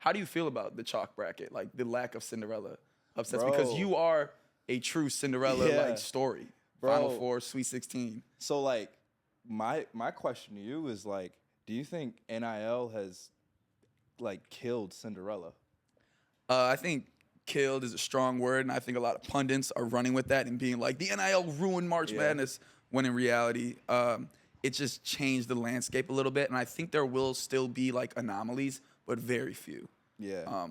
How do you feel about the chalk bracket, like the lack of Cinderella upsets? Bro. Because you are a true Cinderella like story. Bro. Final Four, Sweet 16. So like, my question to you is like, do you think NIL has like killed Cinderella? I think killed is a strong word, and I think a lot of pundits are running with that and being like, the NIL ruined March Madness, when in reality, it just changed the landscape a little bit. And I think there will still be like anomalies, but very few. Yeah.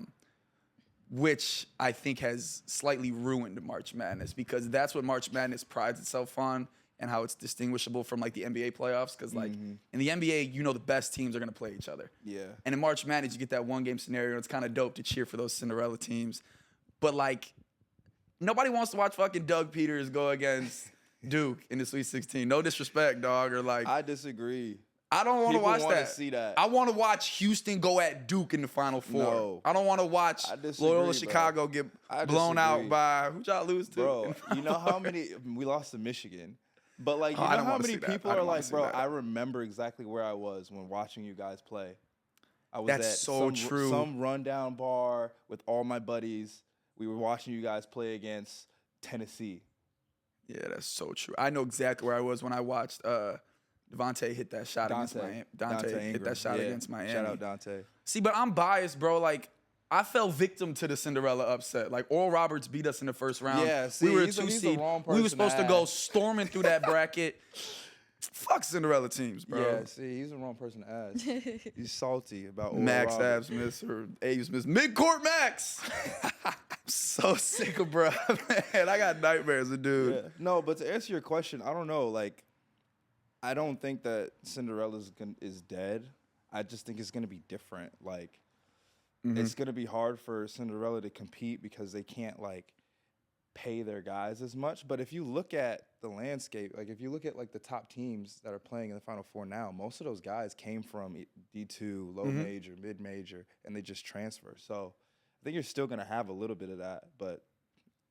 Which I think has slightly ruined March Madness, because that's what March Madness prides itself on and how it's distinguishable from like the NBA playoffs. Because like in the NBA, you know the best teams are going to play each other. Yeah. And in March Madness, you get that one game scenario. And it's kind of dope to cheer for those Cinderella teams. But like, nobody wants to watch fucking Doug Peters go against Duke in the Sweet 16. No disrespect, dog. Or like, I disagree. I don't want to watch wanna that. see that. I want to watch Houston go at Duke in the Final Four. No. I don't want to watch Loyola Chicago get blown out by who y'all lose to? Bro, you know how many we lost to Michigan. But like, you I know don't how wanna many see that. people I don't are wanna like, see bro, that. I remember exactly where I was when watching you guys play. I was That's at so true. some rundown bar with all my buddies. We were watching you guys play against Tennessee. Yeah, that's so true. I know exactly where I was when I watched Devontae hit that shot against Miami. Dante hit Ingram. that shot Yeah. against Miami. Shout out Dante. See, but I'm biased, bro. Like, I fell victim to the Cinderella upset. Like, Oral Roberts beat us in the first round. Yeah, we see, were a he's 2 the seed. wrong We were person supposed to to go ask. storming through that bracket. Fuck Cinderella teams, bro. Yeah, see, he's the wrong person to ask. He's salty about Oral Max Roberts. Absmith or A. Smith. Midcourt Max. I'm so sick of bro, man. I got nightmares of dude. Yeah. No, but to answer your question, I don't know. Like, I don't think that Cinderella is dead. I just think it's gonna be different. Like, it's gonna be hard for Cinderella to compete because they can't like pay their guys as much. But if you look at the landscape, like if you look at like the top teams that are playing in the Final Four now, most of those guys came from D2, low major, mid major, and they just transfer. So I think you're still gonna have a little bit of that, but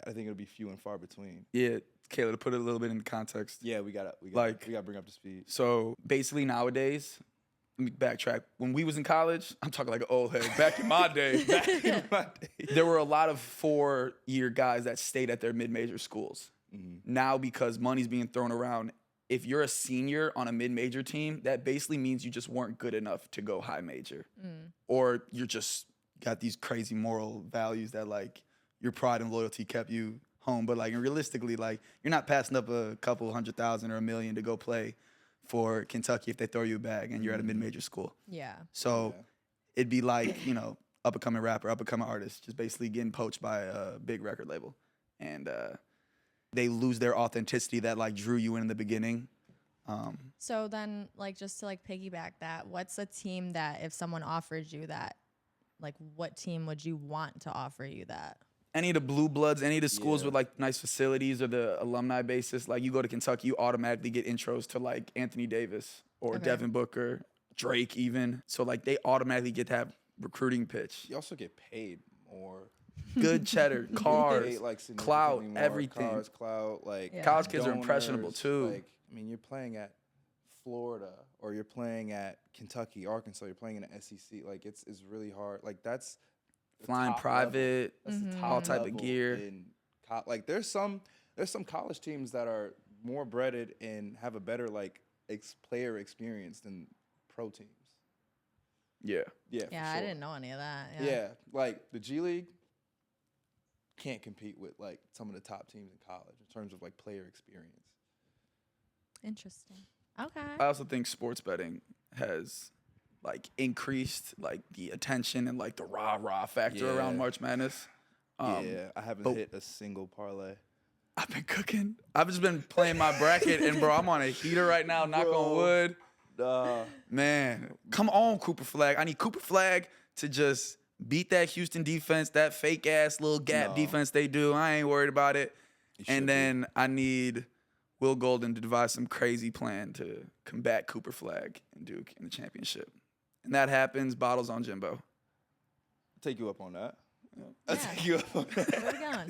I think it'll be few and far between. Yeah, Kayla, to put it a little bit in context. Yeah, we gotta bring up to speed. So basically nowadays, let me backtrack. When we was in college, I'm talking like an old head. Back in my day, there were a lot of 4-year guys that stayed at their mid-major schools. Now, because money's being thrown around, if you're a senior on a mid-major team, that basically means you just weren't good enough to go high major. Or you're just got these crazy moral values that like your pride and loyalty kept you home. But like realistically, like you're not passing up a couple $100,000 or $1 million to go play for Kentucky if they throw you a bag and you're at a mid-major school. Yeah. So it'd be like, you know, up-and-coming rapper, up-and-coming artist, just basically getting poached by a big record label. And they lose their authenticity that like drew you in the beginning. So then, like, just to like piggyback that, what's a team that if someone offered you that, like, what team would you want to offer you that? Any of the blue bloods, any of the schools with like nice facilities or the alumni basis, like you go to Kentucky, you automatically get intros to like Anthony Davis or Devin Booker, Drake even. So like they automatically get to have recruiting pitch. You also get paid more. Good cheddar, cars, Paid, like, clout, significantly more. everything. Cars, clout, like College kids are donors, impressionable too. Like, I mean, you're playing at Florida or you're playing at Kentucky, Arkansas. You're playing in the SEC. Like it's really hard. Like that's the Flying top private, level. That's the all top type of level gear. in like there's some college teams that are more breaded and have a better like player experience than pro teams. Yeah. Yeah. Yeah, for I sure. didn't know any of that. Yeah, like the G League can't compete with like some of the top teams in college in terms of like player experience. Interesting. Okay. I also think sports betting has like increased like the attention and like the rah-rah factor around March Madness. Yeah, I haven't hit a single parlay. I've been cooking. I've just been playing my bracket and bro, I'm on a heater right now, knock on wood. Man, come on, Cooper Flag. I need Cooper Flag to just beat that Houston defense, that fake ass little gap defense they do. I ain't worried about it. And then I need Will Golden to devise some crazy plan to combat Cooper Flag and Duke in the championship. And that happens, bottles on Jimbo. I'll take you up on that. Yeah. I'll take you up on that. Where we going?